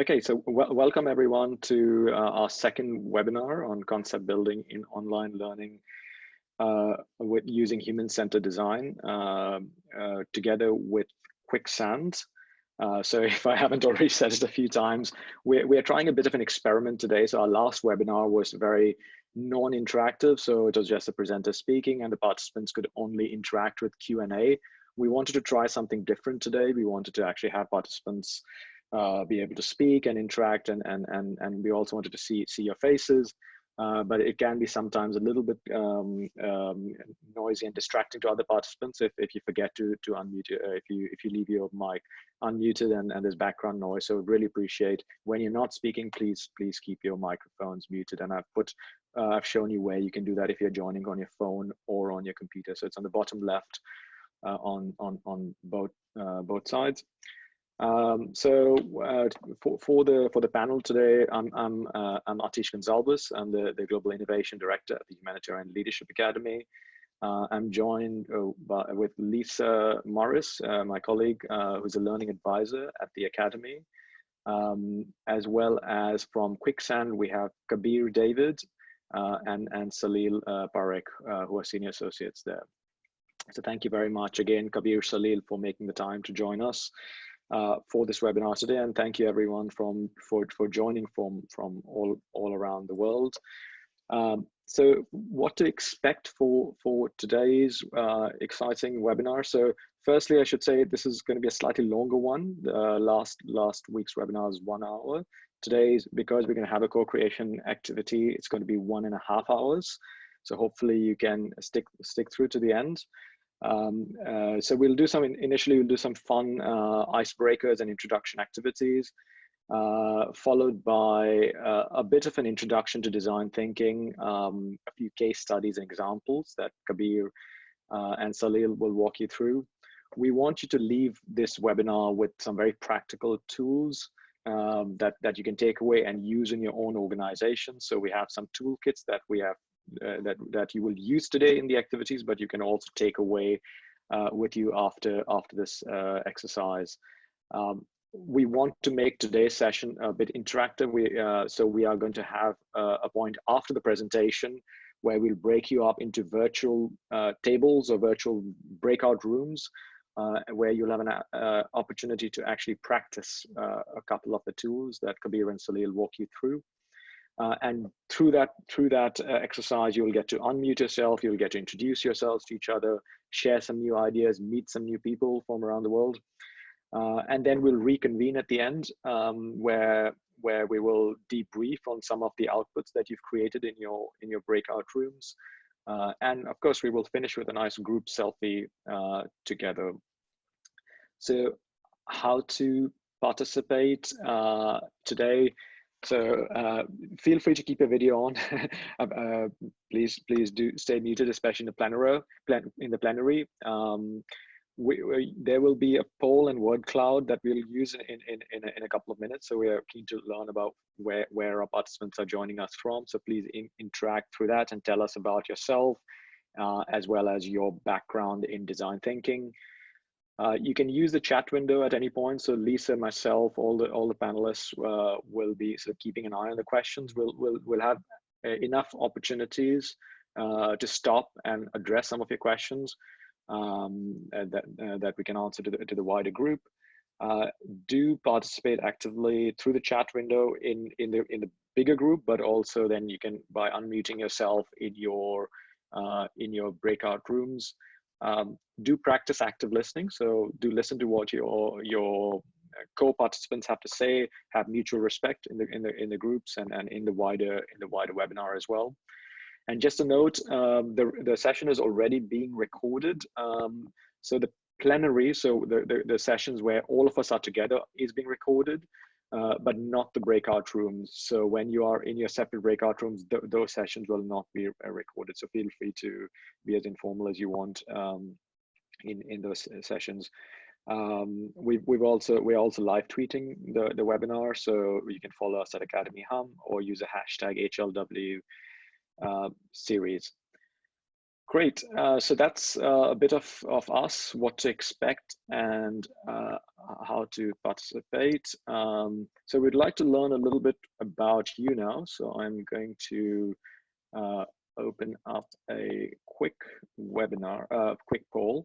Okay, so welcome everyone to our second webinar on concept building in online learning with using human-centered design together with Quicksand. So if I haven't already said it a few times, we're trying a bit of an experiment today. So our last webinar was very non-interactive. So it was just the presenter speaking and the participants could only interact with Q&A. We wanted to try something different today. We wanted to actually have participants be able to speak and interact, and we also wanted to see your faces, but it can be sometimes a little bit noisy and distracting to other participants if you forget to unmute if you leave your mic unmuted and there's background noise. So really appreciate when you're not speaking, please keep your microphones muted, and I've shown you where you can do that if you're joining on your phone or on your computer. So it's on the bottom left on both sides. So for the panel today, I'm Atish Gonzalez. I'm the Global Innovation Director at the Humanitarian Leadership Academy. I'm joined with Lisa Morris, my colleague, who's a learning advisor at the Academy. As well as from Quicksand, we have Kabir David and Salil Parekh, who are senior associates there. So thank you very much again, Kabir, Salil, for making the time to join us for this webinar today, and thank you everyone for joining from all around the world. So what to expect for today's exciting webinar? So firstly, I should say this is going to be a slightly longer one. Last week's webinar is 1 hour. Today's, because we're going to have a co-creation activity, it's going to be 1.5 hours. So hopefully you can stick through to the end. So we'll do initially we'll do some fun icebreakers and introduction activities, followed by a bit of an introduction to design thinking, a few case studies and examples that Kabir and Salil will walk you through. We want you to leave this webinar with some very practical tools that you can take away and use in your own organization. So we have some toolkits that we have that you will use today in the activities, but you can also take away with you after this exercise. We want to make today's session a bit interactive. So we are going to have a point after the presentation where we'll break you up into virtual tables or virtual breakout rooms, where you'll have an opportunity to actually practice a couple of the tools that Kabir and Salil walk you through. And through that exercise, you'll get to unmute yourself, you'll get to introduce yourselves to each other, share some new ideas, meet some new people from around the world. And then we'll reconvene at the end, where we will debrief on some of the outputs that you've created in your breakout rooms. And of course, we will finish with a nice group selfie together. So how to participate today? So feel free to keep your video on. Please do stay muted, especially in the plenary. There will be a poll and word cloud that we'll use in a couple of minutes. So we are keen to learn about where our participants are joining us from. So please interact through that and tell us about yourself, as well as your background in design thinking. You can use the chat window at any point. So Lisa, myself, all the panelists will be sort of keeping an eye on the questions. We'll have enough opportunities to stop and address some of your questions that we can answer to the wider group. Do participate actively through the chat window in the bigger group, but also then you can by unmuting yourself in your breakout rooms. Do practice active listening. So do listen to what your co-participants have to say. Have mutual respect in the groups and in the wider webinar as well. And just a note, the session is already being recorded. So the plenary, so the sessions where all of us are together is being recorded, but not the breakout rooms. So when you are in your separate breakout rooms, those sessions will not be recorded. So feel free to be as informal as you want in those sessions. We're also live tweeting the webinar, so you can follow us at Academy Hum or use a hashtag HLW series. Great. So that's a bit of us, what to expect and how to participate. So we'd like to learn a little bit about you now. So I'm going to open up a quick webinar, quick poll.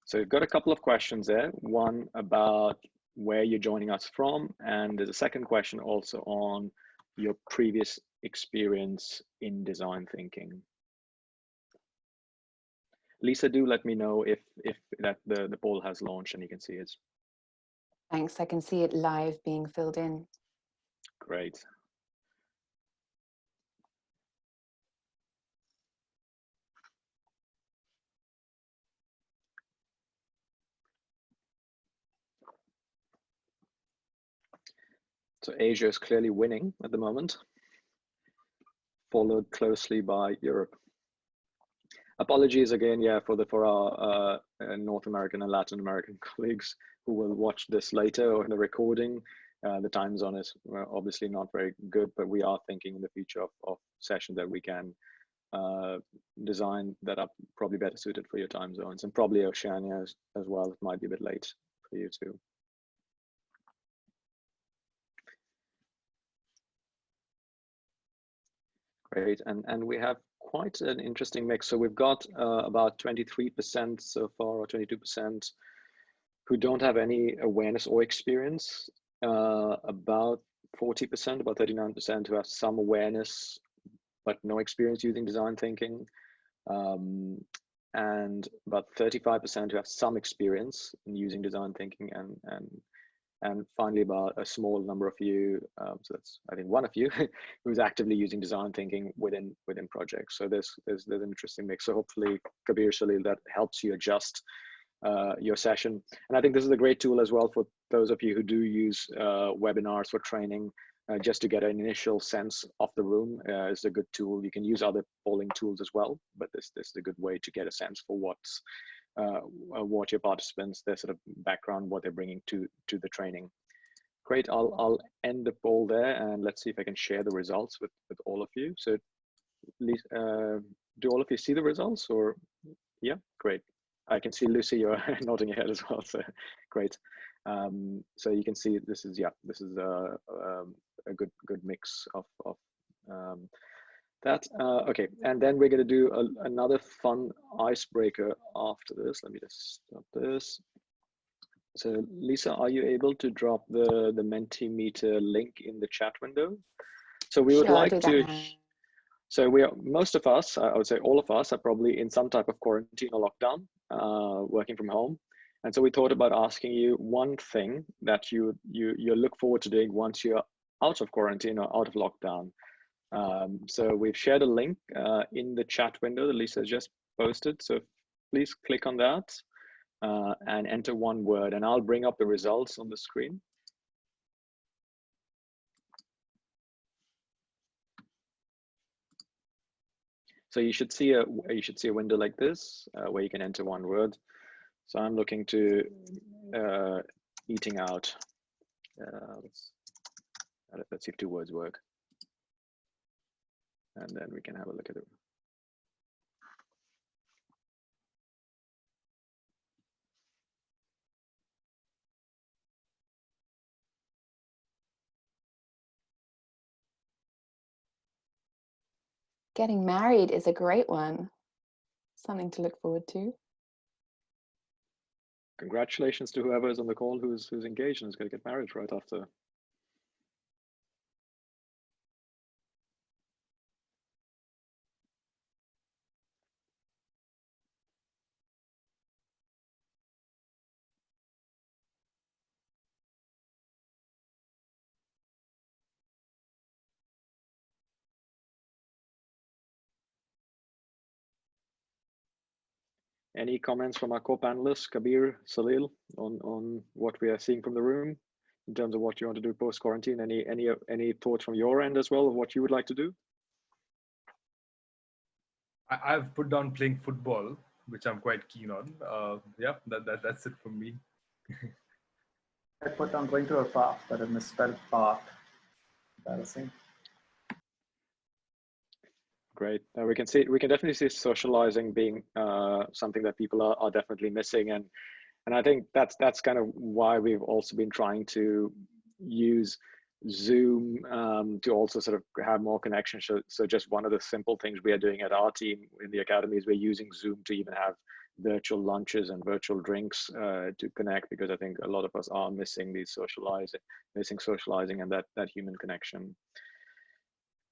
So we've got a couple of questions there. One about where you're joining us from, and there's a second question also on your previous experience in design thinking. Lisa, do let me know if that the poll has launched and you can see it. Thanks, I can see it live being filled in. Great. So Asia is clearly winning at the moment, followed closely by Europe. Apologies again, yeah, for our North American and Latin American colleagues who will watch this later or in the recording. The time zone is obviously not very good, but we are thinking in the future of sessions that we can design that are probably better suited for your time zones, and probably Oceania as well. It might be a bit late for you too. Great, and we have quite an interesting mix. So we've got about 23% so far, or 22%, who don't have any awareness or experience. About 40%, about 39% who have some awareness, but no experience using design thinking. And about 35% who have some experience in using design thinking, and finally about a small number of you, so that's I think one of you, who's actively using design thinking within projects. So there's an interesting mix. So hopefully, Kabir, Salil, that helps you adjust your session. And I think this is a great tool as well for those of you who do use webinars for training, just to get an initial sense of the room. Is a good tool. You can use other polling tools as well, but this is a good way to get a sense for what your participants, their sort of background, what they're bringing to the training. Great, I'll end the poll there, and let's see if I can share the results with all of you. So do all of you see the results, or yeah, great. I can see Lucy, you're nodding your head as well, so great. So you can see this is a good mix of that. Okay, and then we're going to do another fun icebreaker after this. Let me just stop this. So Lisa, are you able to drop the Mentimeter link in the chat window? So we would like to. So most of us, I would say all of us, are probably in some type of quarantine or lockdown, working from home. And so we thought about asking you one thing that you look forward to doing once you're out of quarantine or out of lockdown. So we've shared a link in the chat window that Lisa has just posted. So please click on that and enter one word, and I'll bring up the results on the screen. So you should see a window like this where you can enter one word. So I'm looking to eating out. Let's see if two words work. And then we can have a look at it. Getting married is a great one. Something to look forward to. Congratulations to whoever is on the call who's engaged and is going to get married right after. Any comments from our co-panelists, Kabir, Salil, on what we are seeing from the room in terms of what you want to do post-quarantine? Any thoughts from your end as well of what you would like to do? I've put down playing football, which I'm quite keen on. Yeah, that's it for me. I put down going to a park, but a misspelled park. Embarrassing. Great. We can definitely see socializing being something that people are definitely missing, and I think that's kind of why we've also been trying to use Zoom to also sort of have more connection. So just one of the simple things we are doing at our team in the academy is we're using Zoom to even have virtual lunches and virtual drinks to connect, because I think a lot of us are missing socializing and that human connection.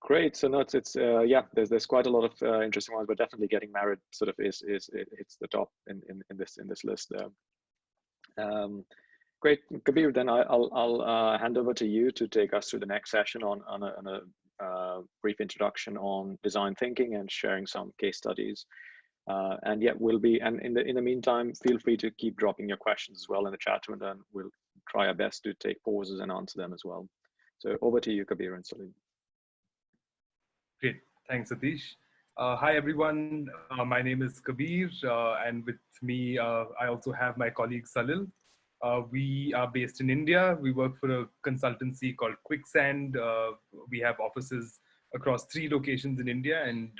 Great. So no, it's yeah. There's quite a lot of interesting ones, but definitely getting married sort of is it's the top in this list there. Great, Kabir. Then I'll hand over to you to take us through the next session on a brief introduction on design thinking and sharing some case studies. And yeah, and in the meantime, feel free to keep dropping your questions as well in the chat, and then we'll try our best to take pauses and answer them as well. So over to you, Kabir and Salim. Great. Thanks, Satish. Hi, everyone. My name is Kabir, and with me, I also have my colleague Salil. We are based in India. We work for a consultancy called Quicksand. We have offices across 3 locations in India, and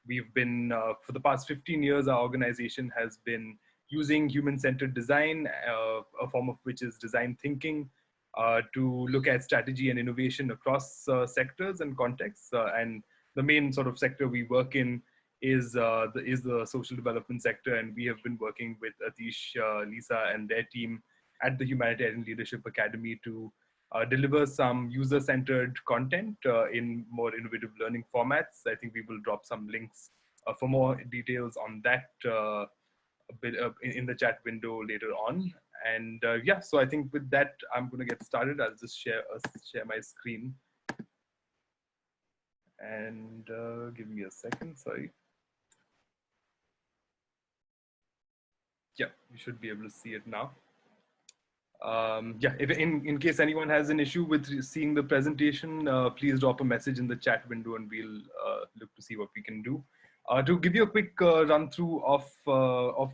we've been, for the past 15 years, our organization has been using human-centered design, a form of which is design thinking, to look at strategy and innovation across sectors and contexts. And the main sort of sector we work in is the social development sector. And we have been working with Atish, Lisa, and their team at the Humanitarian Leadership Academy to deliver some user-centered content in more innovative learning formats. I think we will drop some links for more details on that a bit in the chat window later on. And yeah, so I think with that, I'm going to get started. I'll just share my screen. And give me a second, sorry. Yeah, you should be able to see it now. Yeah, if in case anyone has an issue with seeing the presentation, please drop a message in the chat window and we'll look to see what we can do. To give you a quick run through of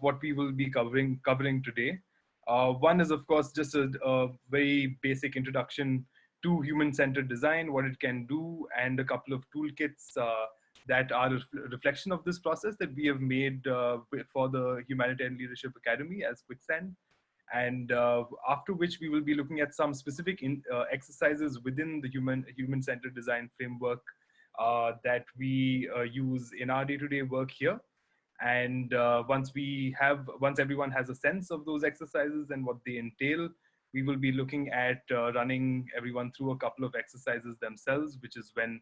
what we will be covering today. One is, of course, just a very basic introduction to human-centered design, what it can do, and a couple of toolkits that are a reflection of this process that we have made for the Humanitarian Leadership Academy as Quicksand. And after which we will be looking at some specific exercises within the human-centered design framework that we use in our day-to-day work here. And once everyone has a sense of those exercises and what they entail, we will be looking at running everyone through a couple of exercises themselves, which is when,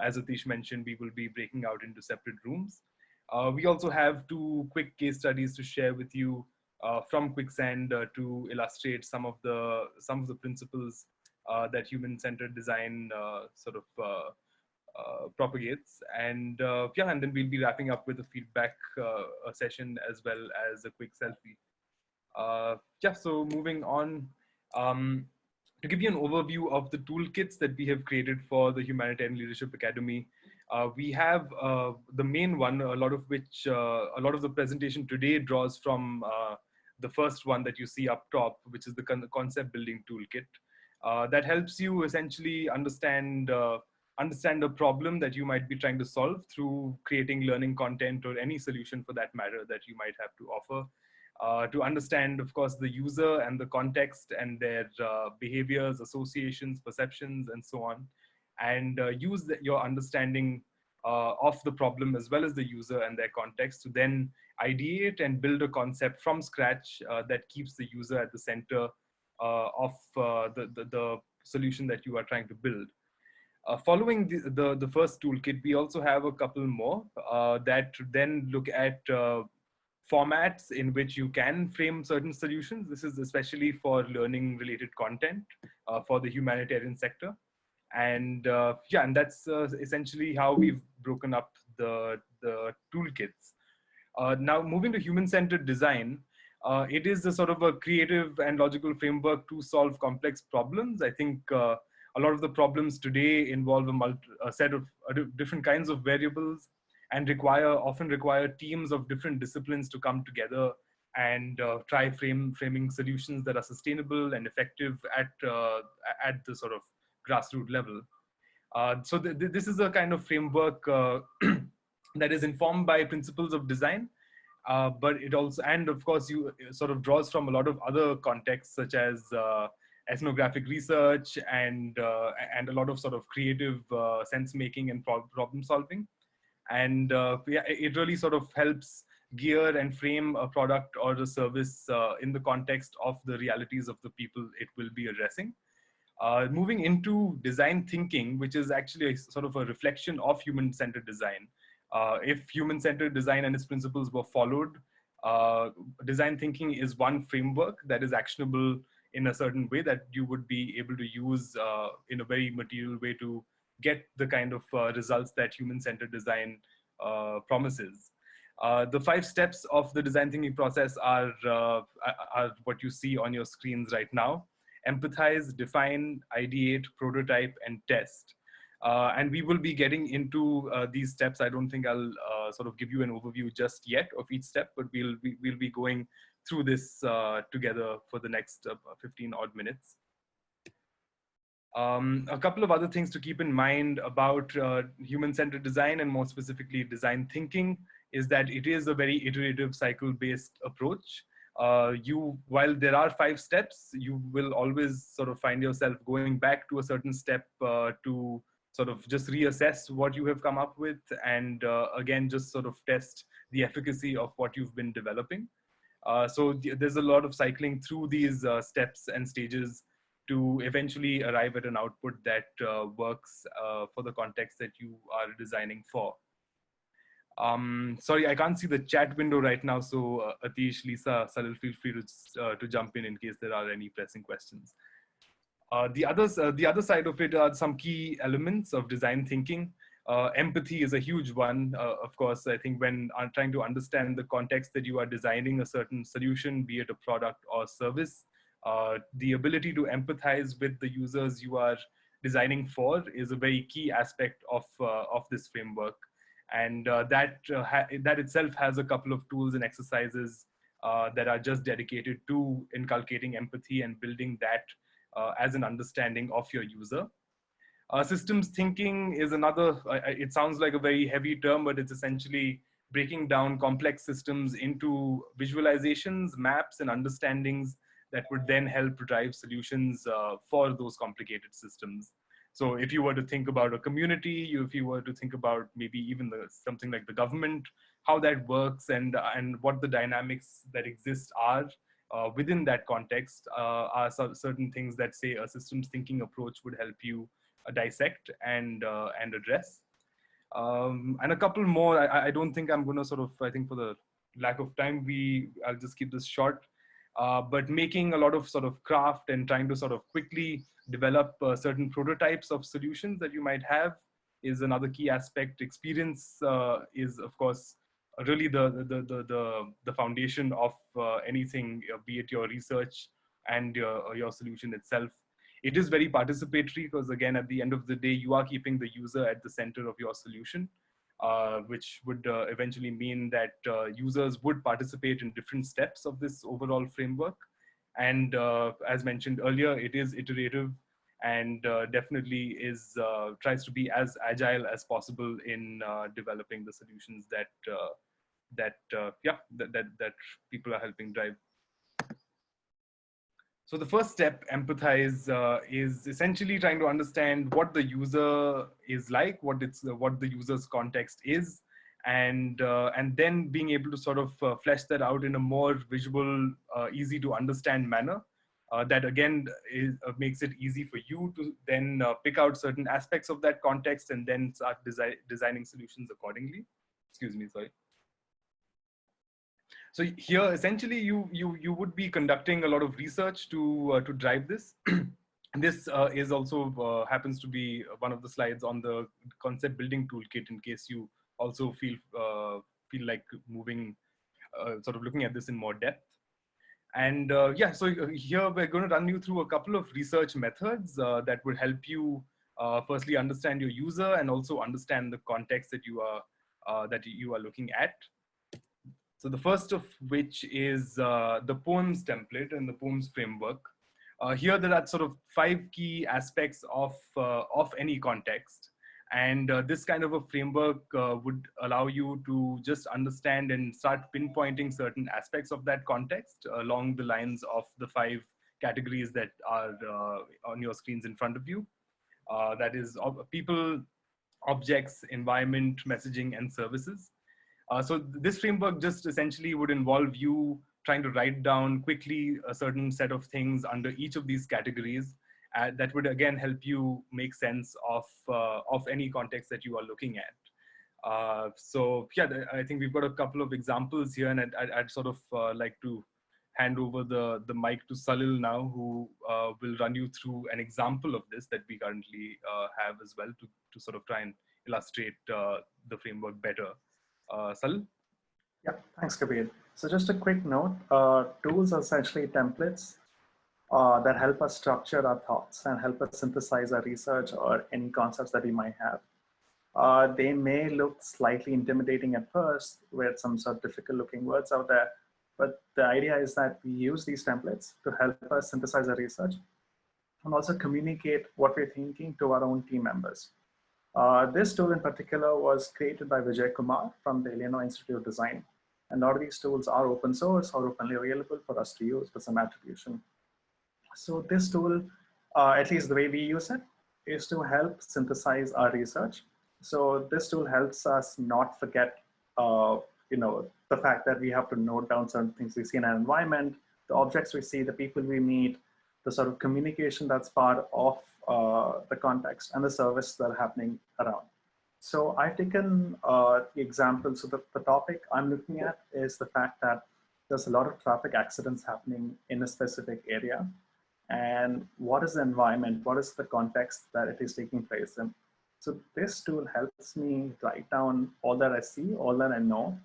as Atish mentioned, we will be breaking out into separate rooms. We also have 2 quick case studies to share with you from Quicksand to illustrate some of the principles that human-centered design sort of propagates. And yeah, and then we'll be wrapping up with a feedback session as well as a quick selfie. Yeah, so moving on, to give you an overview of the toolkits that we have created for the Humanitarian Leadership Academy, we have the main one, a lot of the presentation today draws from the first one that you see up top, which is the concept building toolkit. That helps you essentially understand a problem that you might be trying to solve through creating learning content or any solution for that matter that you might have to offer. To understand, of course, the user and the context and their behaviors, associations, perceptions, and so on, and use your understanding of the problem as well as the user and their context to then ideate and build a concept from scratch that keeps the user at the center of the solution that you are trying to build. Following the first toolkit, we also have a couple more that then look at formats in which you can frame certain solutions. This is especially for learning related content for the humanitarian sector. And yeah, and that's essentially how we've broken up the toolkits. Now moving to human-centered design, it is a sort of a creative and logical framework to solve complex problems. I think a lot of the problems today involve a set of different kinds of variables and often require teams of different disciplines to come together and framing solutions that are sustainable and effective at the sort of grassroots level. So this is a kind of framework that is informed by principles of design, but it also, and of course, you sort of draws from a lot of other contexts such as ethnographic research and a lot of sort of creative sense making and problem solving. And yeah, it really sort of helps gear and frame a product or a service in the context of the realities of the people it will be addressing. Moving into design thinking, which is actually a sort of a reflection of human-centered design. If human-centered design and its principles were followed, design thinking is one framework that is actionable in a certain way that you would be able to use in a very material way to get the kind of results that human-centered design promises. The 5 steps of the design thinking process are what you see on your screens right now. Empathize, define, ideate, prototype, and test. And we will be getting into these steps. I don't think I'll sort of give you an overview just yet of each step, but we'll be going through this together for the next 15 odd minutes. A couple of other things to keep in mind about human-centered design, and more specifically design thinking, is that it is a very iterative cycle-based approach. While there are 5 steps, you will always sort of find yourself going back to a certain step to sort of just reassess what you have come up with, and again, just sort of test the efficacy of what you've been developing. So there's a lot of cycling through these steps and stages to eventually arrive at an output that works for the context that you are designing for. Sorry, I can't see the chat window right now, so Atish, Lisa, Salil, feel free to jump in case there are any pressing questions. The other side of it are some key elements of design thinking. Empathy is a huge one. Of course, I think when I'm trying to understand the context that you are designing a certain solution, be it a product or service, the ability to empathize with the users you are designing for is a very key aspect of this framework. And that itself has a couple of tools and exercises that are just dedicated to inculcating empathy and building that as an understanding of your user. Systems thinking is another, it sounds like a very heavy term, but it's essentially breaking down complex systems into visualizations, maps, and understandings that would then help drive solutions for those complicated systems. So if you were to think about a community, if you were to think about maybe even something like the government, how that works and what the dynamics that exist are within that context are certain things that, say, a systems thinking approach would help you dissect and address. And a couple more. I don't think I'm going to sort of, I think for the lack of time, I'll just keep this short. But making a lot of sort of craft and trying to sort of quickly develop certain prototypes of solutions that you might have is another key aspect. Experience is, of course, really the foundation of anything, be it your research and your solution itself. It is very participatory because, again, at the end of the day, you are keeping the user at the center of your solution, which would eventually mean that users would participate in different steps of this overall framework. And as mentioned earlier, it is iterative and definitely tries to be as agile as possible in developing the solutions that people are helping drive. So the first step, empathize, is essentially trying to understand what the user is like, what the user's context is, and then being able to sort of flesh that out in a more visual, easy to understand manner. That again makes it easy for you to then pick out certain aspects of that context and then start designing solutions accordingly. Excuse me, sorry. So here, essentially, you would be conducting a lot of research to drive this. This is also happens to be one of the slides on the concept building toolkit, in case you also feel like moving, sort of looking at this in more depth. And yeah, so here we're going to run you through a couple of research methods that will help you firstly understand your user and also understand the context that you are looking at. So the first of which is the poems template and the poems framework. Here there are sort of 5 key aspects of any context. And this kind of a framework would allow you to just understand and start pinpointing certain aspects of that context along the lines of the 5 categories that are on your screens in front of you. That is people, objects, environment, messaging, and services. So this framework just essentially would involve you trying to write down quickly a certain set of things under each of these categories that would again help you make sense of any context that you are looking at. So yeah, I think we've got a couple of examples here, and I'd sort of like to hand over the mic to Salil now, who will run you through an example of this that we currently have as well to sort of try and illustrate the framework better. Salil? Yeah, thanks, Kabir. So just a quick note, tools are essentially templates that help us structure our thoughts and help us synthesize our research or any concepts that we might have. They may look slightly intimidating at first with some sort of difficult looking words out there, but the idea is that we use these templates to help us synthesize our research and also communicate what we're thinking to our own team members. This tool in particular was created by Vijay Kumar from the Illinois Institute of Design. And a lot of these tools are open source or openly available for us to use with some attribution. So this tool, at least the way we use it, is to help synthesize our research. So this tool helps us not forget, the fact that we have to note down certain things we see in our environment, the objects we see, the people we meet, the sort of communication that's part of the context and the service that are happening around. So I've taken the example. So the topic I'm looking at is the fact that there's a lot of traffic accidents happening in a specific area. And what is the environment? What is the context that it is taking place in? So this tool helps me write down all that I see, all that I know.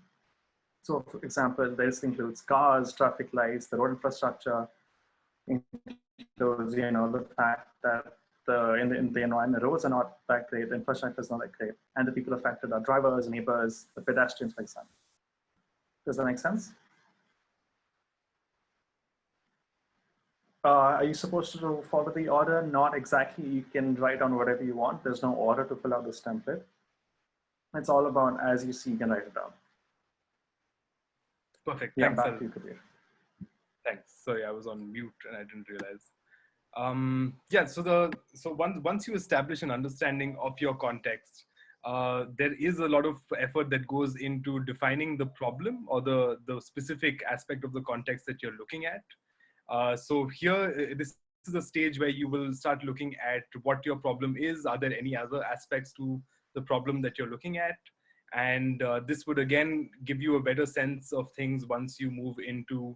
So for example, this includes cars, traffic lights, the road infrastructure, includes, the fact that in the environment, roads are not that great, the infrastructure is not that great, and the people affected are drivers, neighbors, the pedestrians, for example. Does that make sense? Are you supposed to follow the order? Not exactly. You can write down whatever you want. There's no order to fill out this template. It's all about as you see, you can write it down. Perfect. Yeah, thanks, back to you, Kabir. Thanks. Sorry, I was on mute and I didn't realize. Yeah, so once you establish an understanding of your context, there is a lot of effort that goes into defining the problem or the specific aspect of the context that you're looking at. So here, this is a stage where you will start looking at what your problem is. Are there any other aspects to the problem that you're looking at? And this would again give you a better sense of things once you move into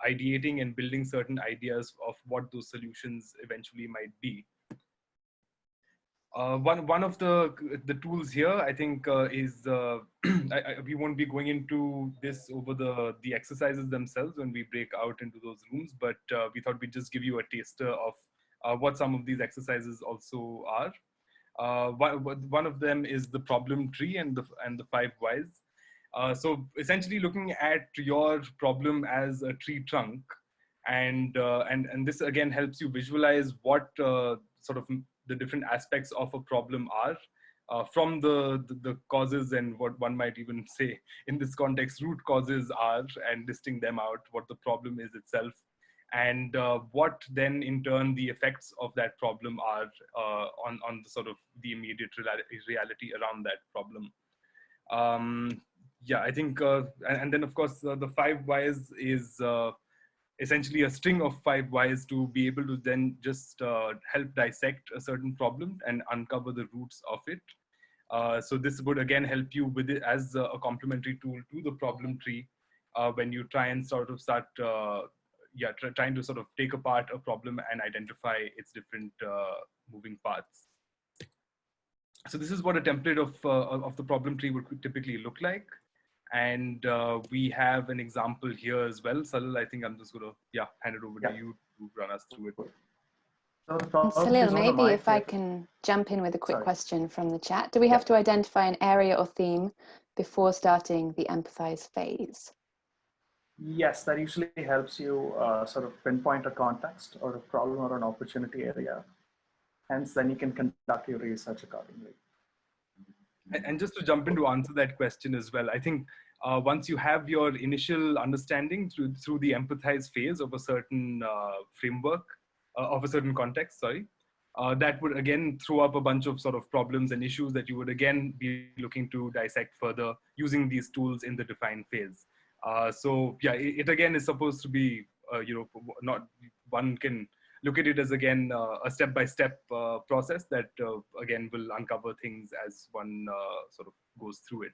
ideating and building certain ideas of what those solutions eventually might be. One of the tools here, I think, is we won't be going into this over the exercises themselves when we break out into those rooms, but we thought we'd just give you a taster of what some of these exercises also are. One of them is the problem tree and the 5 whys. So essentially looking at your problem as a tree trunk, and this again helps you visualize what sort of the different aspects of a problem are, from the causes and what one might even say in this context root causes are, and listing them out, what the problem is itself, and what then in turn the effects of that problem are on the sort of the immediate reality around that problem. Yeah, I think, and then of course the 5 whys is essentially a string of 5 whys to be able to then just help dissect a certain problem and uncover the roots of it. So this would again help you with it as a complementary tool to the problem tree when you try and sort of start trying to sort of take apart a problem and identify its different moving parts. So this is what a template of the problem tree would typically look like. And we have an example here as well. Salil, I think I'm just going to hand it over to you to run us through it. So Salil, maybe if I can jump in with a quick question from the chat. Do we have to identify an area or theme before starting the empathize phase? Yes, that usually helps you sort of pinpoint a context or a problem or an opportunity area. Hence, then you can conduct your research accordingly. And just to jump in to answer that question as well, I think once you have your initial understanding through the empathize phase of a certain framework, of a certain context, sorry, that would again throw up a bunch of sort of problems and issues that you would again be looking to dissect further using these tools in the define phase. So yeah, it again is supposed to be, not one can look at it as again a step-by-step process that again will uncover things as one sort of goes through it.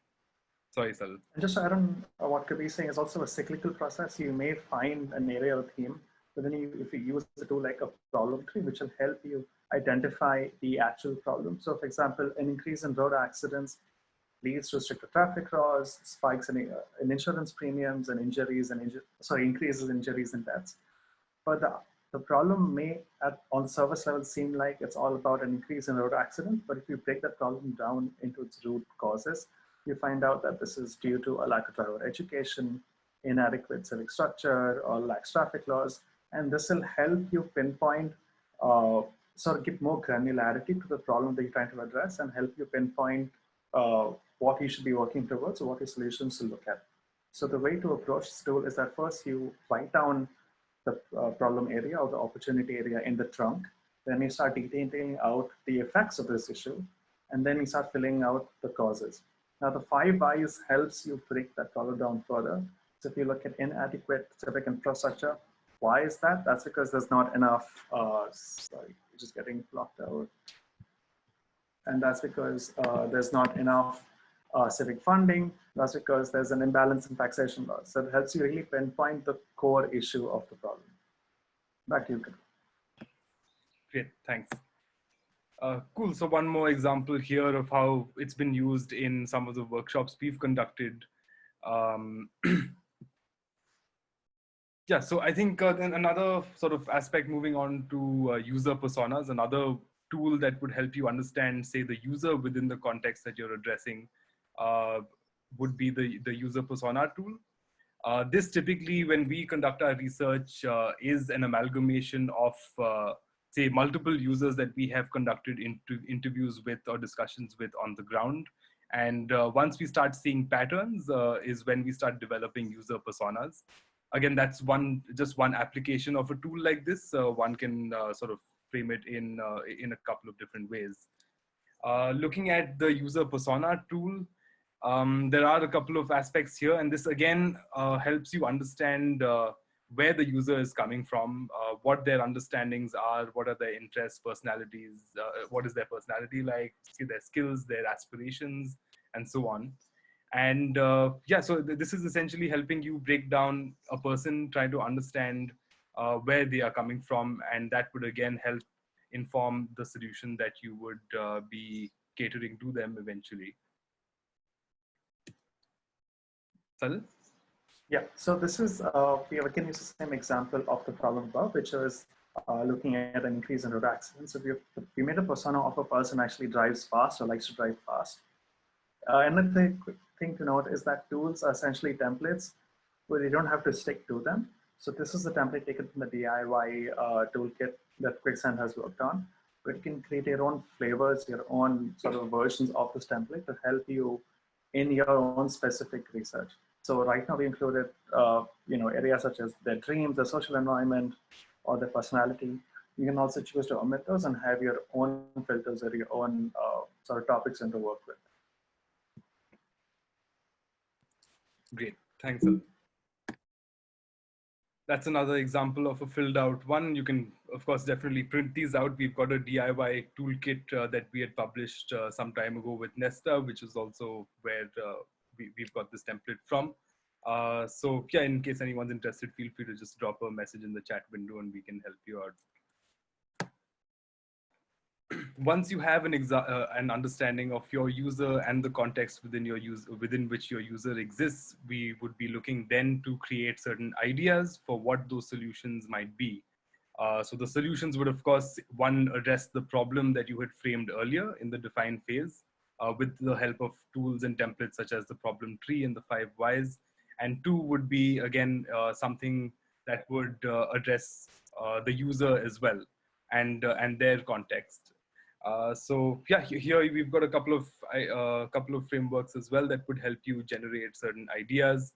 Sorry, Sal. And just to add on what Kabir is saying is also a cyclical process. You may find an area or theme, but then if you use a tool like a problem tree, which will help you identify the actual problem. So for example, an increase in road accidents leads to stricter traffic laws, spikes in insurance premiums and injuries and increases in injuries and deaths. But the problem may on surface level seem like it's all about an increase in road accidents, but if you break that problem down into its root causes, you find out that this is due to a lack of driver education, inadequate civic structure, or lax traffic laws. And this will help you pinpoint, sort of give more granularity to the problem that you're trying to address and help you pinpoint what you should be working towards or what your solutions to look at. So the way to approach this tool is that first you write down the problem area or the opportunity area in the trunk. Then you start detailing out the effects of this issue, and then you start filling out the causes. Now the 5 whys helps you break that problem down further. So if you look at inadequate civic infrastructure, why is that? That's because there's not enough, sorry, just getting blocked out. And that's because there's not enough civic funding. That's because there's an imbalance in taxation laws. So it helps you really pinpoint the core issue of the problem. Back to you, Kabir. Great, thanks. Cool. So one more example here of how it's been used in some of the workshops we've conducted. Yeah, so I think then another sort of aspect moving on to user personas, another tool that would help you understand, say, the user within the context that you're addressing would be the user persona tool. This typically, when we conduct our research, is an amalgamation of, say, multiple users that we have conducted interviews with or discussions with on the ground. And once we start seeing patterns is when we start developing user personas. Again, that's just one application of a tool like this. One can sort of frame it in a couple of different ways. Looking at the user persona tool, there are a couple of aspects here, and this again helps you understand where the user is coming from, what their understandings are, what are their interests, personalities, what is their personality like, see their skills, their aspirations, and so on. And yeah, so this is essentially helping you break down a person, trying to understand where they are coming from, and that would again help inform the solution that you would be catering to them eventually. Salil? Yeah, so this is, we can use the same example of the problem above, which is looking at an increase in road accidents. So we made a persona of a person actually drives fast or likes to drive fast. Another thing to note is that tools are essentially templates where you don't have to stick to them. So this is the template taken from the DIY toolkit that Quicksand has worked on, where you can create your own flavors, your own sort of versions of this template to help you in your own specific research. So right now we included areas such as their dreams, their social environment, or their personality. You can also choose to omit those and have your own filters or your own sort of topics to work with. Great, thanks, Salil. That's another example of a filled out one. You can, of course, definitely print these out. We've got a DIY toolkit that we had published some time ago with Nesta, which is also where we've got this template from. So yeah, in case anyone's interested, feel free to just drop a message in the chat window and we can help you out. Once you have an understanding of your user and the context within which your user exists, we would be looking then to create certain ideas for what those solutions might be. So the solutions would, of course, one, address the problem that you had framed earlier in the define phase with the help of tools and templates such as the problem tree and the 5 whys. and 2 would be again something that would address the user as well, and their context. So yeah, here we've got a couple of frameworks as well that would help you generate certain ideas.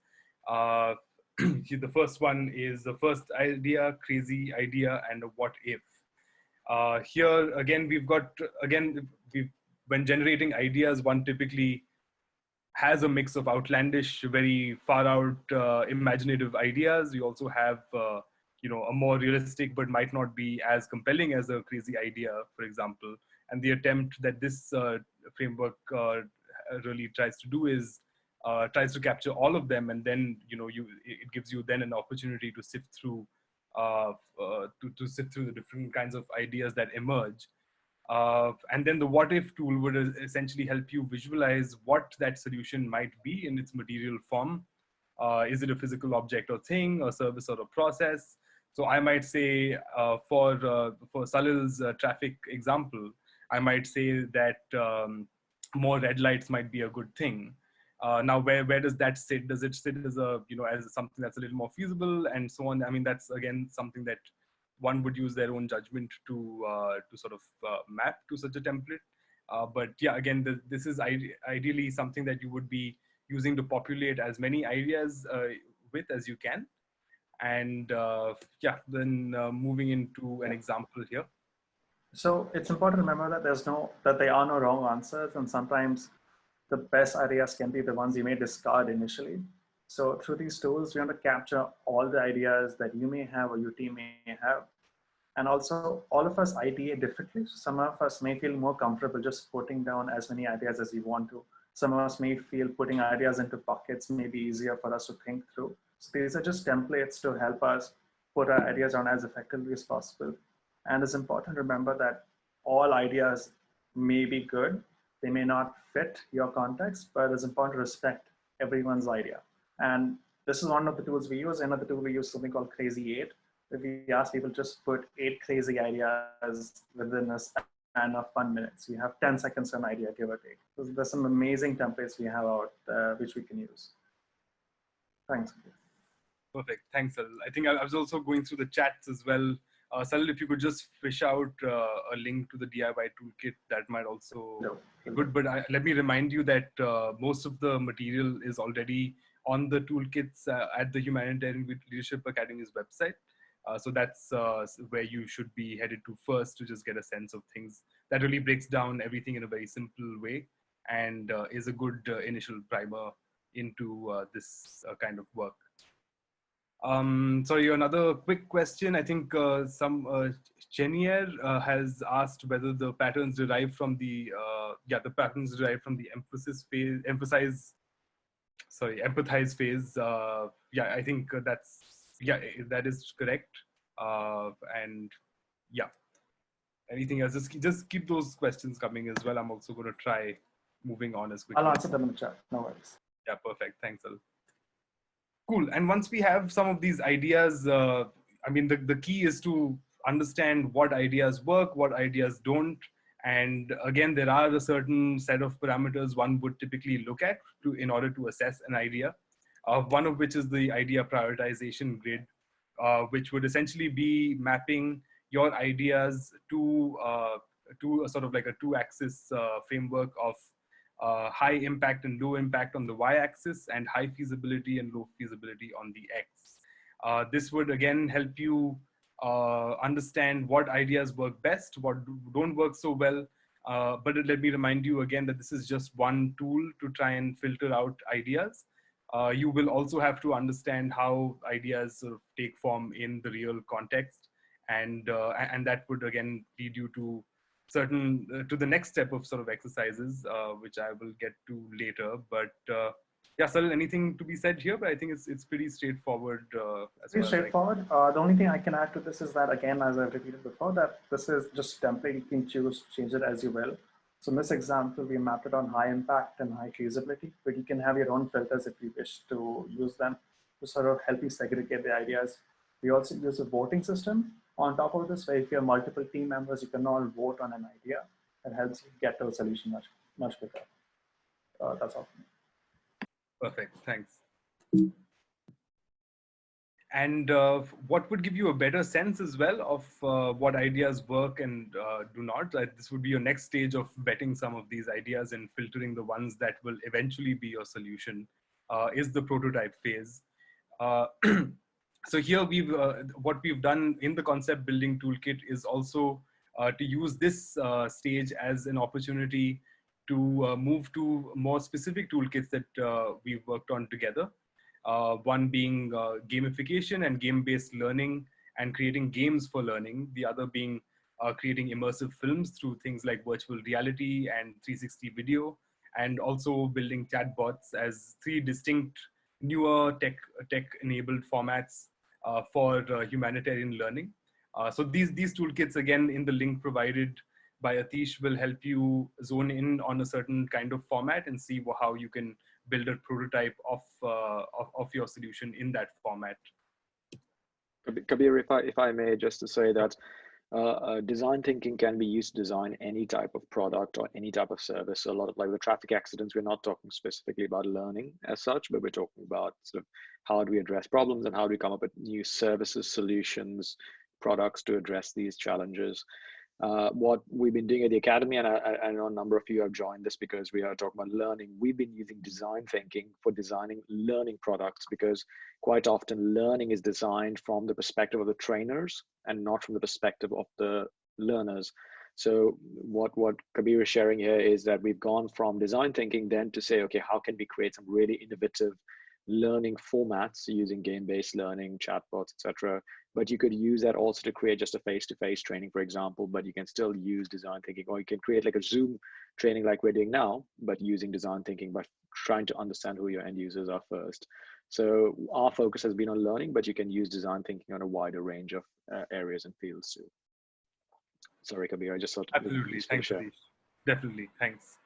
The first one is the first idea, crazy idea, and a what if. Here again, when generating ideas, one typically has a mix of outlandish, very far out, imaginative ideas. You also have, a more realistic but might not be as compelling as a crazy idea, for example. And the attempt that this framework really tries to do is tries to capture all of them, and then it gives you then an opportunity to sift through to sift through the different kinds of ideas that emerge. And then the what if tool would essentially help you visualize what that solution might be in its material form. Is it a physical object or thing, a service or a process? So I might say for Salil's traffic example, I might say that more red lights might be a good thing. Now, where does that sit? Does it sit as as something that's a little more feasible and so on? I mean, that's again something that one would use their own judgment to sort of map to such a template. But yeah, again, this is ideally something that you would be using to populate as many ideas with as you can. And yeah, then moving into an example here. So it's important to remember that that there are no wrong answers, and sometimes the best ideas can be the ones you may discard initially. So through these tools, we want to capture all the ideas that you may have or your team may have. And also, all of us ideate differently. So some of us may feel more comfortable just putting down as many ideas as you want to. Some of us may feel putting ideas into buckets may be easier for us to think through. So these are just templates to help us put our ideas down as effectively as possible. And it's important to remember that all ideas may be good. They may not fit your context, but it's important to respect everyone's idea. And this is one of the tools we use. Another tool we use, something called Crazy 8. We ask people just put 8 crazy ideas within a span of 1 minute. So you have 10 seconds for an idea, give or take. So there's some amazing templates we have out which we can use. Thanks. Perfect. Thanks, Salil. I think I was also going through the chats as well. Salil, if you could just fish out a link to the DIY toolkit, that might also be good. But let me remind you that most of the material is already on the toolkits at the Humanitarian Leadership Academy's website. So that's where you should be headed to first to just get a sense of things. That really breaks down everything in a very simple way and is a good initial primer into this kind of work. Sorry, another quick question. I think Chenier has asked whether the patterns derive from the empathize phase. Yeah, I think that is correct. And yeah, anything else? Just keep those questions coming as well. I'm also going to try moving on as quickly. I'll answer them in the chat. No worries. Yeah, perfect. Thanks, Al. Cool. And once we have some of these ideas, I mean, the key is to understand what ideas work, what ideas don't. And again, there are a certain set of parameters one would typically look at in order to assess an idea. One of which is the idea prioritization grid, which would essentially be mapping your ideas to a sort of like a 2-axis framework of high impact and low impact on the y-axis and high feasibility and low feasibility on the x. This would again help you understand what ideas work best, what don't work so well. But let me remind you again that this is just one tool to try and filter out ideas. You will also have to understand how ideas sort of take form in the real context, and that would again lead you to to the next step of sort of exercises, which I will get to later. But yeah, Salil, anything to be said here? But I think it's pretty straightforward. Pretty straightforward. The only thing I can add to this is that, again, as I've repeated before, that this is just template. You can change it as you will. So in this example, we mapped it on high impact and high feasibility, but you can have your own filters if you wish to use them to sort of help you segregate the ideas. We also use a voting system on top of this, where if you have multiple team members, you can all vote on an idea. That helps you get to a solution much quicker. That's all. Perfect. Thanks. And what would give you a better sense as well of what ideas work and do not. This would be your next stage of vetting some of these ideas and filtering the ones that will eventually be your solution, is the prototype phase. Uh, so here what we've done in the concept building toolkit is also to use this stage as an opportunity to move to more specific toolkits that we've worked on together. One being gamification and game-based learning and creating games for learning. The other being creating immersive films through things like virtual reality and 360 video, and also building chatbots as three distinct newer tech-enabled formats for humanitarian learning. So these toolkits, again, in the link provided by Atish, will help you zone in on a certain kind of format and see how you can build a prototype of your solution in that format. Kabir, if I may, just to say that design thinking can be used to design any type of product or any type of service. So a lot of, like, the traffic accidents, we're not talking specifically about learning as such, but we're talking about sort of how do we address problems and how do we come up with new services, solutions, products to address these challenges. What we've been doing at the Academy, and I know a number of you have joined this because we are talking about learning, we've been using design thinking for designing learning products, because quite often learning is designed from the perspective of the trainers and not from the perspective of the learners. So what Kabir is sharing here is that we've gone from design thinking then to say, okay, how can we create some really innovative learning formats using game-based learning, chatbots, etc. But you could use that also to create just a face-to-face training, for example, but you can still use design thinking, or you can create like a Zoom training like we're doing now, but using design thinking, but trying to understand who your end users are first. So our focus has been on learning, but you can use design thinking on a wider range of areas and fields too. Sorry, Kabir, I just thought. Absolutely, thanks, Atish. Definitely, thanks.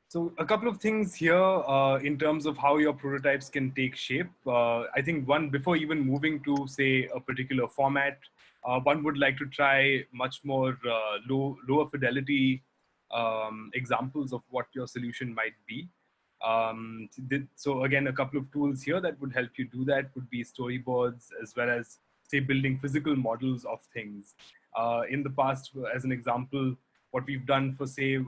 So a couple of things here in terms of how your prototypes can take shape. I think one, before even moving to say a particular format, one would like to try much more lower fidelity examples of what your solution might be. So again, a couple of tools here that would help you do that would be storyboards, as well as say building physical models of things. In the past, as an example, what we've done for say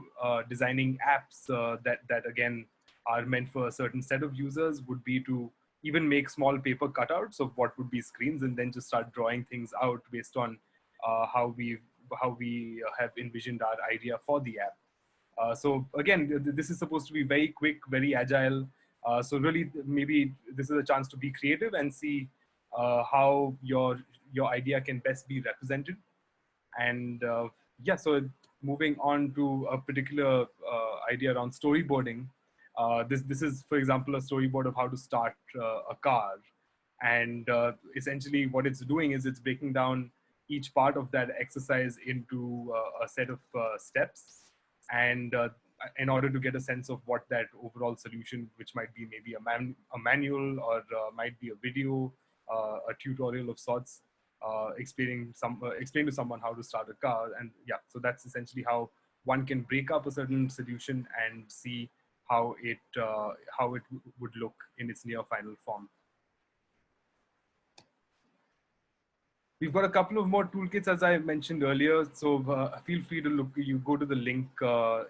designing apps that again are meant for a certain set of users would be to even make small paper cutouts of what would be screens and then just start drawing things out based on how we have envisioned our idea for the app. So again, this is supposed to be very quick, very agile. So really, maybe this is a chance to be creative and see how your idea can best be represented. And yeah, so moving on to a particular idea around storyboarding. This is, for example, a storyboard of how to start a car. And essentially what it's doing is it's breaking down each part of that exercise into a set of steps. And in order to get a sense of what that overall solution, which might be maybe a manual or might be a video, a tutorial of sorts, explain to someone how to start a car. And yeah, so that's essentially how one can break up a certain solution and see how it would look in its near final form. We've got a couple of more toolkits, as I mentioned earlier. So feel free to go to the link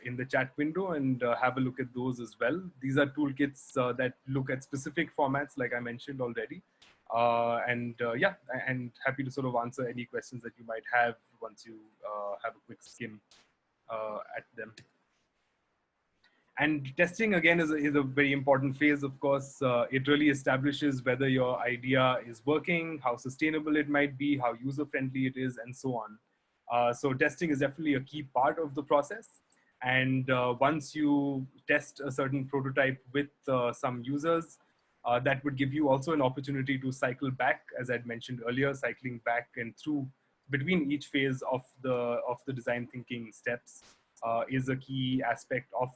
in the chat window and have a look at those as well. These are toolkits that look at specific formats, like I mentioned already. Yeah, and happy to sort of answer any questions that you might have once you have a quick skim at them. And testing, again, is a very important phase, of course. It really establishes whether your idea is working, how sustainable it might be, how user-friendly it is, and so on. So testing is definitely a key part of the process. And once you test a certain prototype with some users, that would give you also an opportunity to cycle back, as I'd mentioned earlier, cycling back and through between each phase of the design thinking steps. Is a key aspect of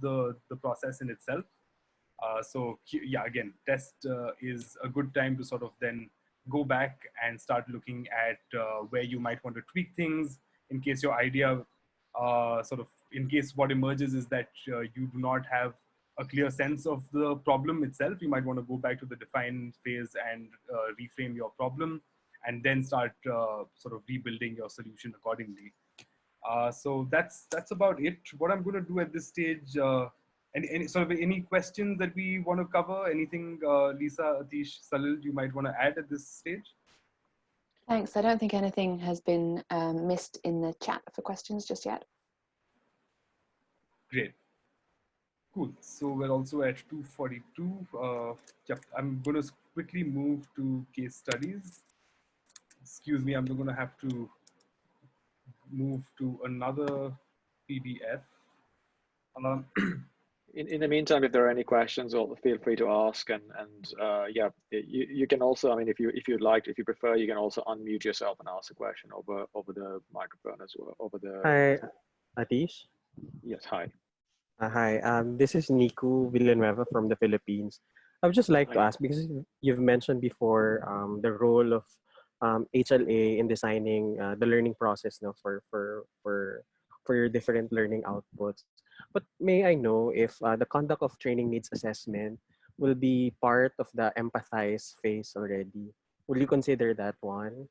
the process in itself. So yeah, again, test is a good time to sort of then go back and start looking at where you might want to tweak things in case your idea in case what emerges is that you do not have a clear sense of the problem itself, you might want to go back to the define phase and reframe your problem, and then start sort of rebuilding your solution accordingly. So that's about it. What I'm going to do at this stage, any sort of any questions that we want to cover? Anything, Lisa, Atish, Salil, you might want to add at this stage? Thanks. I don't think anything has been missed in the chat for questions just yet. Great. Cool. So we're also at 2:42. Yep. I'm going to quickly move to case studies. Excuse me, I'm going to have to move to another PDF. In the meantime, if there are any questions, feel free to ask. And yeah, you can also, I mean, if you'd like, if you prefer, you can also unmute yourself and ask a question over the microphone as well. Hi, Atish. Yes. Hi. Hi. This is Niku Villanueva from the Philippines. I would just like to Hi. ask, because you've mentioned before the role of HLA in designing the learning process, no, for your different learning outputs. But may I know if the conduct of training needs assessment will be part of the empathize phase already? Will you consider that one?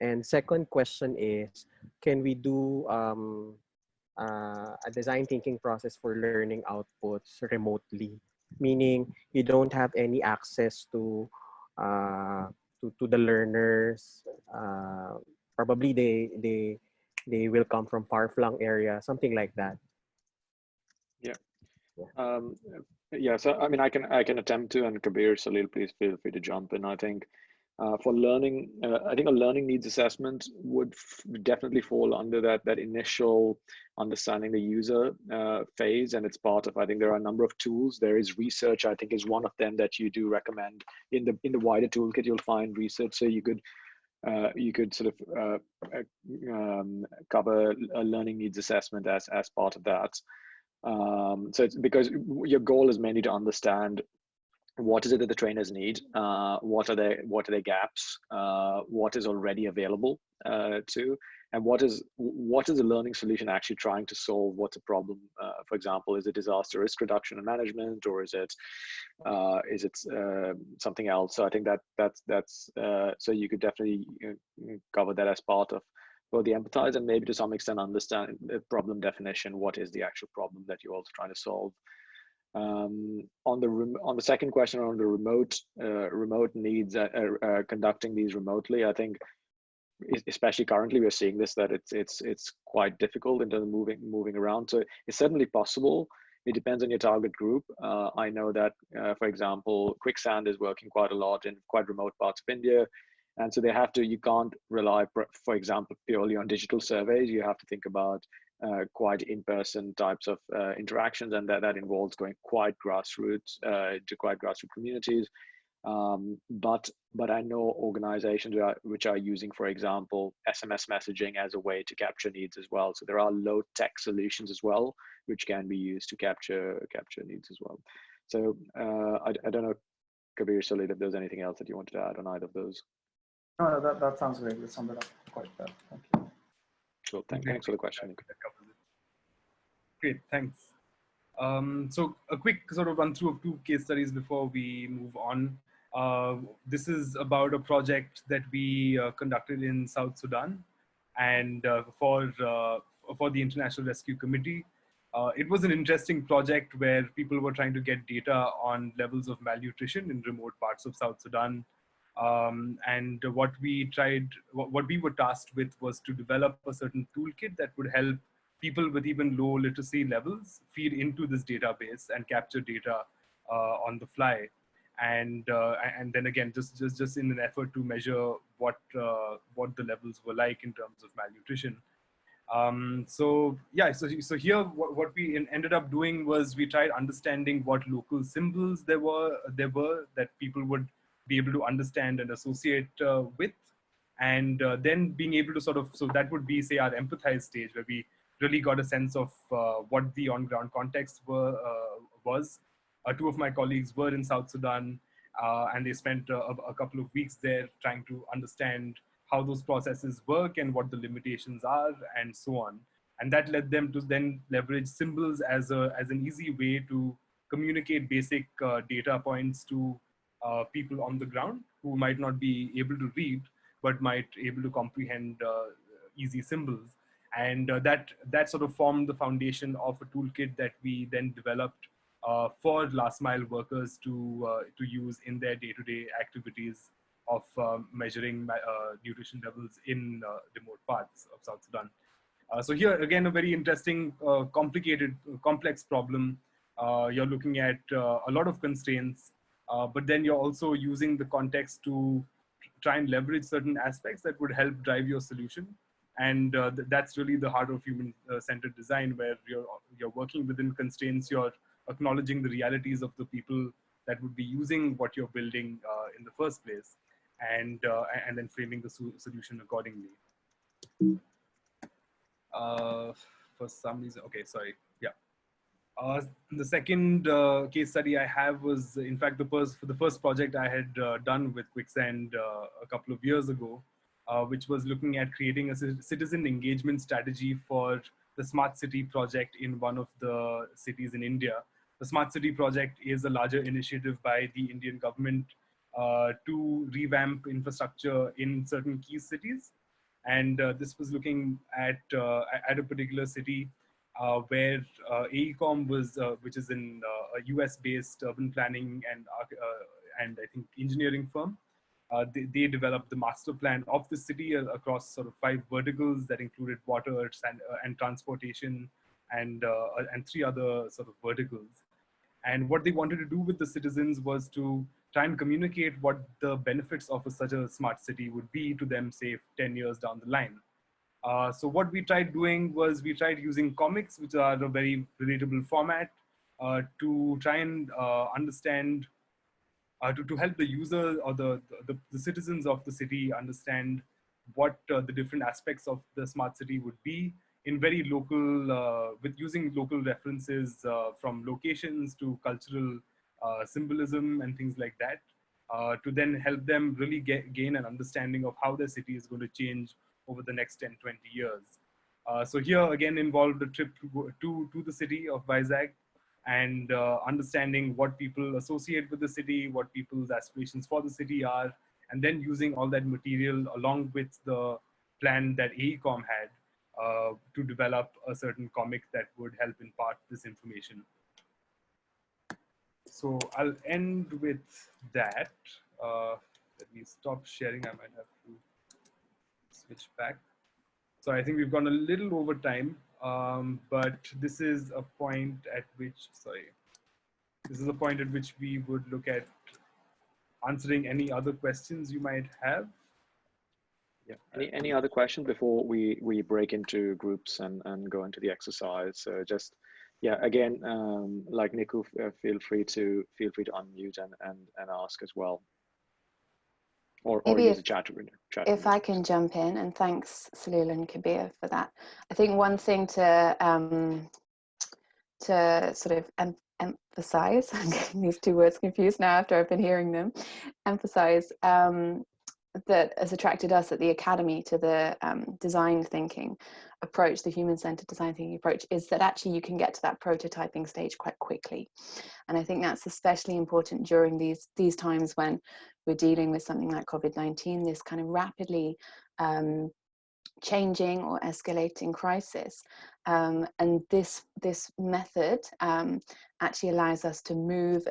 And second question is, can we do a design thinking process for learning outputs remotely, meaning you don't have any access to the learners. Probably they will come from far-flung area, something like that. Yeah. Yeah. Yeah. So I mean, I can attempt to, and Kabir, Salil, please feel free to jump in. I think for learning, I think a learning needs assessment would definitely fall under that initial understanding the user phase, and it's part of. I think there are a number of tools. There is research. I think is one of them that you do recommend in the wider toolkit. You'll find research, so you could sort of cover a learning needs assessment as part of that. So it's because your goal is mainly to understand what is it that the trainers need, what are their gaps, what is already available to, and what is the learning solution actually trying to solve? What's a problem? For example, is it disaster risk reduction and management, or is it something else? So I think that's so you could definitely cover that as part of both the empathize and maybe to some extent understand the problem definition. What is the actual problem that you're also trying to solve? On the second question on the remote needs, conducting these remotely, I think, especially currently, we're seeing this, that it's quite difficult in terms of moving around. So it's certainly possible. It depends on your target group. I know that, for example, Quicksand is working quite a lot in quite remote parts of India. And so you can't rely, for example, purely on digital surveys. You have to think about quite in-person types of interactions, and that involves going quite grassroots to quite grassroots communities. But I know organizations which are using, for example, SMS messaging as a way to capture needs as well. So there are low-tech solutions as well, which can be used to capture needs as well. So I don't know, Kabir, Salil, if there's anything else that you wanted to add on either of those. No, that sounds great. You summed it up quite well. Thank you. Cool. Thanks for the question. Great, thanks. So a quick sort of run through of two case studies before we move on. This is about a project that we conducted in South Sudan, and for the International Rescue Committee. It was an interesting project where people were trying to get data on levels of malnutrition in remote parts of South Sudan. And what we were tasked with was to develop a certain toolkit that would help people with even low literacy levels feed into this database and capture data on the fly. And then again, just in an effort to measure what the levels were like in terms of malnutrition. So here what we ended up doing was we tried understanding what local symbols there were that people would be able to understand and associate with, and then being able to so that would be, say, our empathize stage, where we really got a sense of what the on-ground context was. Two of my colleagues were in South Sudan, and they spent a couple of weeks there trying to understand how those processes work and what the limitations are, and so on. And that led them to then leverage symbols as an easy way to communicate basic data points to people on the ground who might not be able to read, but might able to comprehend easy symbols. And that sort of formed the foundation of a toolkit that we then developed for last mile workers to use in their day-to-day activities of measuring nutrition levels in remote parts of South Sudan. So here again, a very interesting, complex problem. You're looking at a lot of constraints, but then you're also using the context to try and leverage certain aspects that would help drive your solution. And that's really the heart of human-centered design, where you're working within constraints, you're acknowledging the realities of the people that would be using what you're building in the first place, and then framing the solution accordingly. For some reason, okay, sorry, yeah. The second case study I have was, in fact, the first project I had done with Quicksand a couple of years ago, which was looking at creating a citizen engagement strategy for the Smart City project in one of the cities in India. The Smart City project is a larger initiative by the Indian government to revamp infrastructure in certain key cities. And this was looking at a particular city where AECOM was, which is a US-based urban planning and I think engineering firm. They developed the master plan of the city across sort of 5 verticals that included water, and transportation, and 3 other sort of verticals. And what they wanted to do with the citizens was to try and communicate what the benefits of such a smart city would be to them, say, 10 years down the line. So what we tried doing was we tried using comics, which are a very relatable format, to try and understand, to help the user or the citizens of the city understand what the different aspects of the smart city would be in very local, with using local references from locations to cultural symbolism and things like that, to then help them really gain an understanding of how their city is going to change over the next 10, 20 years. So here again involved a trip to the city of Vizag, and understanding what people associate with the city, what people's aspirations for the city are, and then using all that material along with the plan that AECOM had to develop a certain comic that would help impart this information. So I'll end with that. Let me stop sharing. I might have to switch back. So I think we've gone a little over time, but this is a point at which, this is a point at which we would look at answering any other questions you might have. Yeah. Any other questions before we break into groups and go into the exercise? So just, yeah, again, like Niku, feel free to unmute and ask as well. Or use the chat window. If I can jump in, and thanks Salil and Kabir for that. I think one thing to sort of emphasize, I'm getting these 2 words confused now after I've been hearing them, emphasize that has attracted us at the Academy to the design thinking approach, the human-centered design thinking approach, is that actually you can get to that prototyping stage quite quickly. And I think that's especially important during these times when we're dealing with something like COVID-19, this kind of rapidly changing or escalating crisis. And this method actually allows us to move.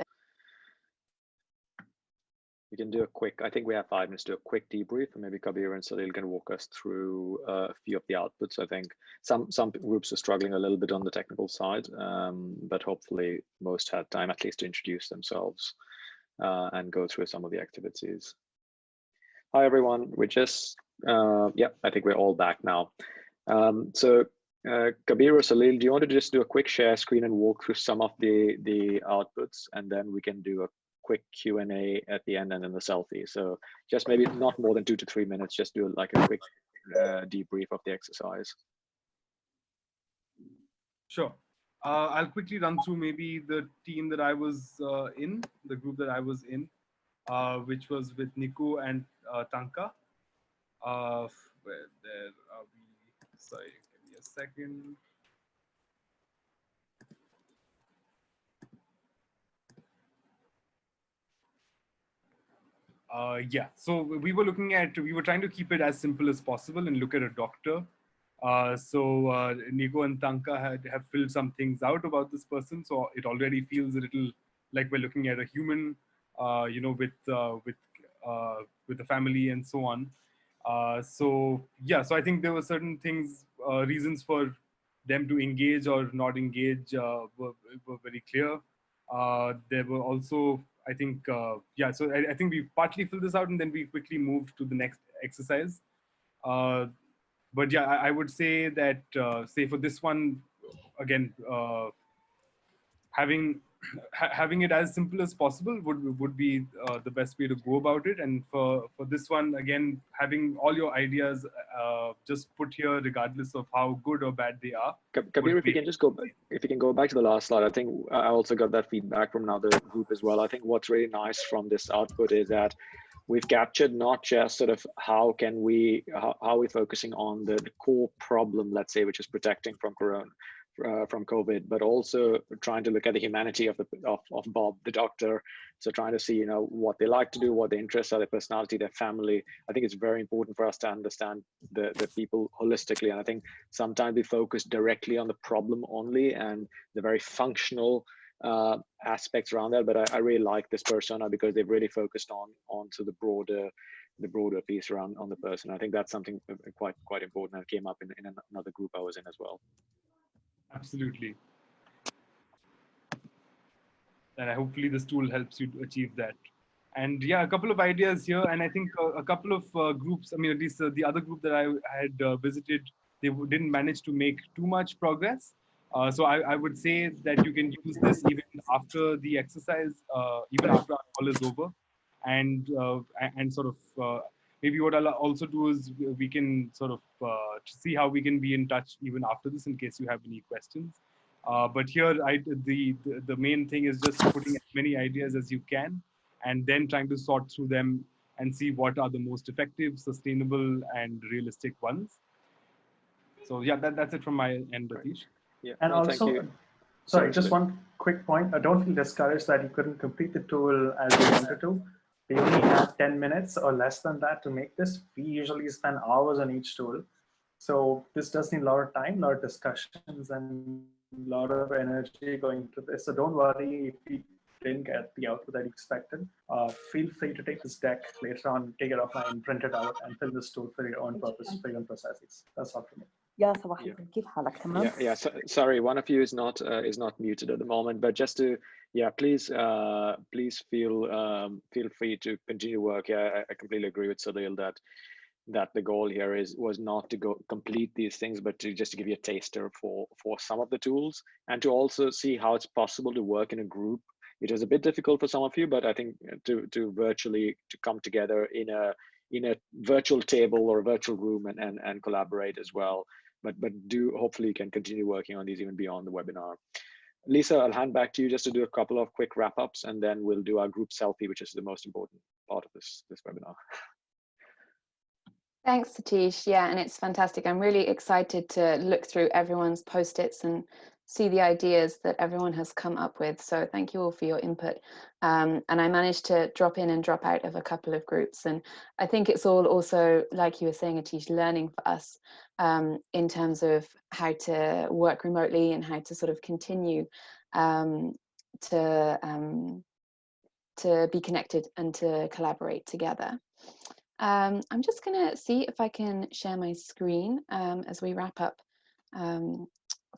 We can do a quick, I think we have 5 minutes to do a quick debrief, and maybe Kabir and Salil can walk us through a few of the outputs. I think some groups are struggling a little bit on the technical side, but hopefully most had time at least to introduce themselves and go through some of the activities. Hi everyone, we're just, yeah, I think we're all back now. So Kabir or Salil, do you want to just do a quick share screen and walk through some of the outputs, and then we can do a quick Q&A at the end and then the selfie. So just maybe not more than 2 to 3 minutes, just do like a quick debrief of the exercise. Sure. I'll quickly run through maybe the team that I was in, the group that I was in, which was with Niku and Tanka. Where there are we? Sorry, give me a second. Yeah, so we were trying to keep it as simple as possible and look at a doctor. So Nico and Tanka have filled some things out about this person, so it already feels a little like we're looking at a human, with a family and so on. So yeah, so I think there were certain things, reasons for them to engage or not engage, were very clear. There were also, I think, yeah, so I think we partly filled this out and then we quickly moved to the next exercise. But yeah, I would say that, say for this one, again, having having it as simple as possible would be the best way to go about it. And for this one, again, having all your ideas just put here, regardless of how good or bad they are. Kabir, if you can just go, if you can go back to the last slide, I think I also got that feedback from another group as well. I think what's really nice from this output is that we've captured not just sort of how we're focusing on the core problem, let's say, which is protecting from from COVID, but also trying to look at the humanity of Bob, the doctor. So trying to see, you know, what they like to do, what their interests are, their personality, their family. I think it's very important for us to understand the people holistically. And I think sometimes we focus directly on the problem only and the very functional aspects around that. But I really like this persona because they've really focused on to the broader piece around on the person. I think that's something quite important that came up in another group I was in as well. Absolutely. And hopefully this tool helps you to achieve that. And yeah, a couple of ideas here. And I think a couple of groups, I mean, at least the other group that I had visited, they didn't manage to make too much progress. So I would say that you can use this even after the exercise, even after our call is over. And sort of, maybe what I'll also do is we can sort of see how we can be in touch even after this in case you have any questions. But here, the main thing is just putting as many ideas as you can and then trying to sort through them and see what are the most effective, sustainable, and realistic ones. So yeah, that's it from my end, Atish. Yeah, and no, also, thank you. sorry, just one quick point. Don't feel discouraged that you couldn't complete the tool as you wanted to. We only had 10 minutes or less than that to make this. We usually spend hours on each tool. So this does need a lot of time, a lot of discussions, and a lot of energy going into this. So don't worry if you didn't get the output that you expected. Feel free to take this deck later on, take it offline, print it out, and fill this tool for your own purpose, for your own processes. That's all for me. يا صباح الخير كيف حالك تمام؟ Yeah. Sorry, one of you is not muted at the moment, but just to, yeah, please feel free to continue work. Yeah, I completely agree with Salil that the goal here was not to go complete these things, but to just to give you a taster for some of the tools and to also see how it's possible to work in a group. It was a bit difficult for some of you, but I think to virtually to come together in a virtual table or a virtual room and collaborate as well. But hopefully you can continue working on these even beyond the webinar. Lisa, I'll hand back to you just to do a couple of quick wrap-ups, and then we'll do our group selfie, which is the most important part of this webinar. Thanks, Satish. Yeah, and it's fantastic. I'm really excited to look through everyone's post-its and see the ideas that everyone has come up with. So thank you all for your input. And I managed to drop in and drop out of a couple of groups. And I think it's all also, like you were saying, Atish, learning for us in terms of how to work remotely and how to sort of continue to be connected and to collaborate together. I'm just going to see if I can share my screen as we wrap up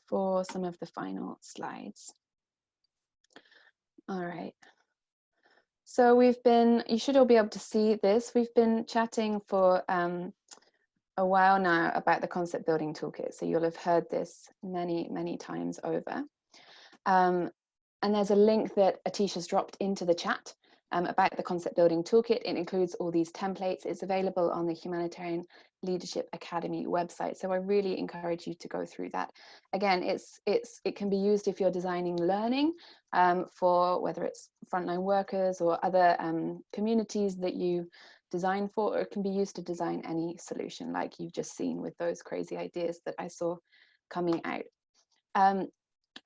for some of the final slides. All right. So you should all be able to see this. We've been chatting for a while now about the concept building toolkit. So you'll have heard this many, many times over. And there's a link that Atish has dropped into the chat about the concept building toolkit. It includes all these templates. It's available on the Humanitarian Leadership Academy website. So I really encourage you to go through that. Again, it can be used if you're designing learning for whether it's frontline workers or other communities that you design for, or it can be used to design any solution like you've just seen with those crazy ideas that I saw coming out.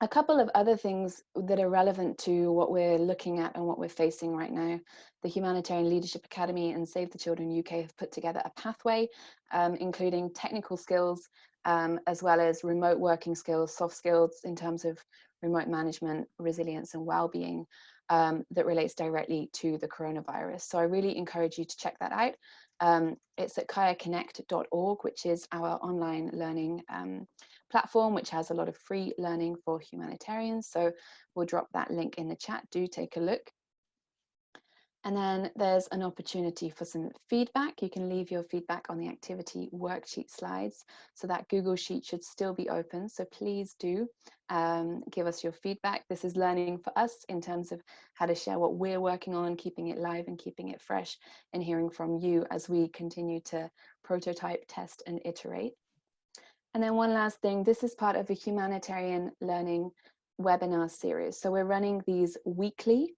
A couple of other things that are relevant to what we're looking at and what we're facing right now. The Humanitarian Leadership Academy and Save the Children UK have put together a pathway, including technical skills, as well as remote working skills, soft skills in terms of remote management, resilience and well-being, that relates directly to the coronavirus. So I really encourage you to check that out. It's at kayaconnect.org, which is our online learning platform, which has a lot of free learning for humanitarians. So we'll drop that link in the chat. Do take a look. And then there's an opportunity for some feedback. You can leave your feedback on the activity worksheet slides. So that Google Sheet should still be open. So please do give us your feedback. This is learning for us in terms of how to share what we're working on, keeping it live and keeping it fresh, and hearing from you as we continue to prototype, test, and iterate. And then one last thing, this is part of a humanitarian learning webinar series. So we're running these weekly.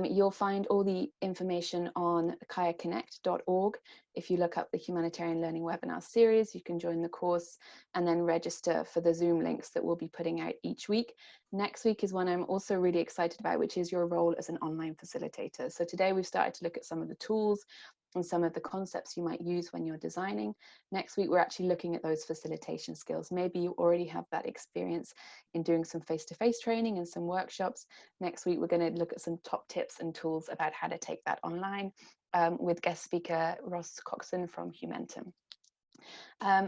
You'll find all the information on kayaconnect.org. If you look up the Humanitarian Learning Webinar series, you can join the course and then register for the Zoom links that we'll be putting out each week. Next week is one I'm also really excited about, which is your role as an online facilitator. So today we've started to look at some of the tools and some of the concepts you might use when you're designing. Next week, we're actually looking at those facilitation skills. Maybe you already have that experience in doing some face-to-face training and some workshops. Next week, we're going to look at some top tips and tools about how to take that online with guest speaker Ross Coxon from Humantum.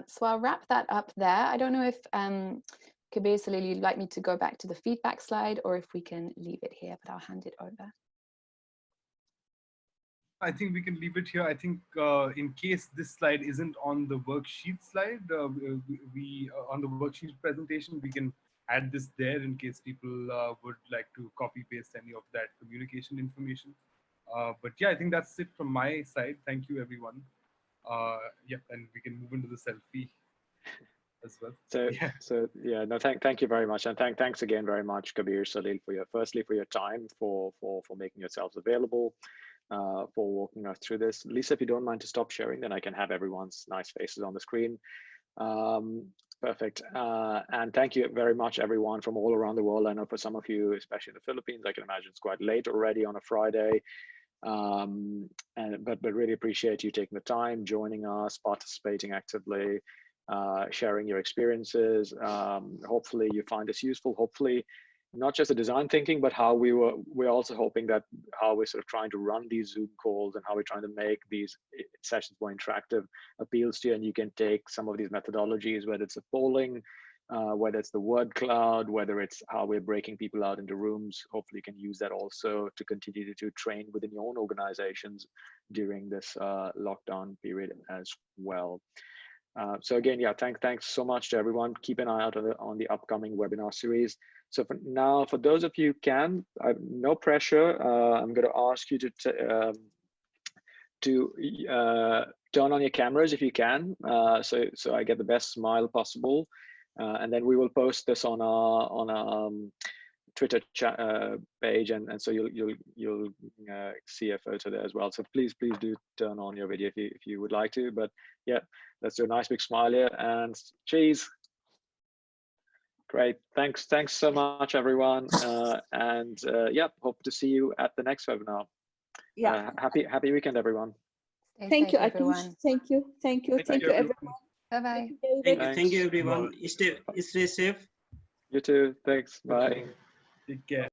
So I'll wrap that up there. I don't know if Kabir, Salil, you'd like me to go back to the feedback slide or if we can leave it here, but I'll hand it over. I think we can leave it here. I think in case this slide isn't on the worksheet slide, we on the worksheet presentation, we can add this there in case people would like to copy paste any of that communication information. But yeah, I think that's it from my side. Thank you, everyone. Yeah, and we can move into the selfie as well. No, thank you very much, and thanks again very much, Kabir, Salil, for your time, for making yourselves available, for walking us through this. Lisa, if you don't mind to stop sharing, then I can have everyone's nice faces on the screen. Perfect. And thank you very much, everyone from all around the world. I know for some of you, especially in the Philippines, I can imagine it's quite late already on a Friday. But really appreciate you taking the time, joining us, participating actively, sharing your experiences. Hopefully you find this useful. Hopefully not just the design thinking, but how we're also hoping that how we're sort of trying to run these Zoom calls and how we're trying to make these sessions more interactive appeals to you. And you can take some of these methodologies, whether it's a polling, whether it's the word cloud, whether it's how we're breaking people out into rooms. Hopefully you can use that also to continue to train within your own organizations during this lockdown period as well. So again, yeah, thanks so much to everyone. Keep an eye out on the upcoming webinar series. So for now, for those of you who can, no pressure. I'm going to ask you to turn on your cameras if you can, so I get the best smile possible, and then we will post this on our Twitter chat page, and so you'll see a photo there as well. So please do turn on your video if you would like to. But yeah, let's do a nice big smile here and cheese. Great, thanks so much, everyone, and yeah, hope to see you at the next webinar. Yeah. Happy weekend, everyone. Thank you, everyone. Atush. Thank you, everyone. Bye-bye. Thank you, everyone. Stay safe. You too. Thanks. Bye. Take care.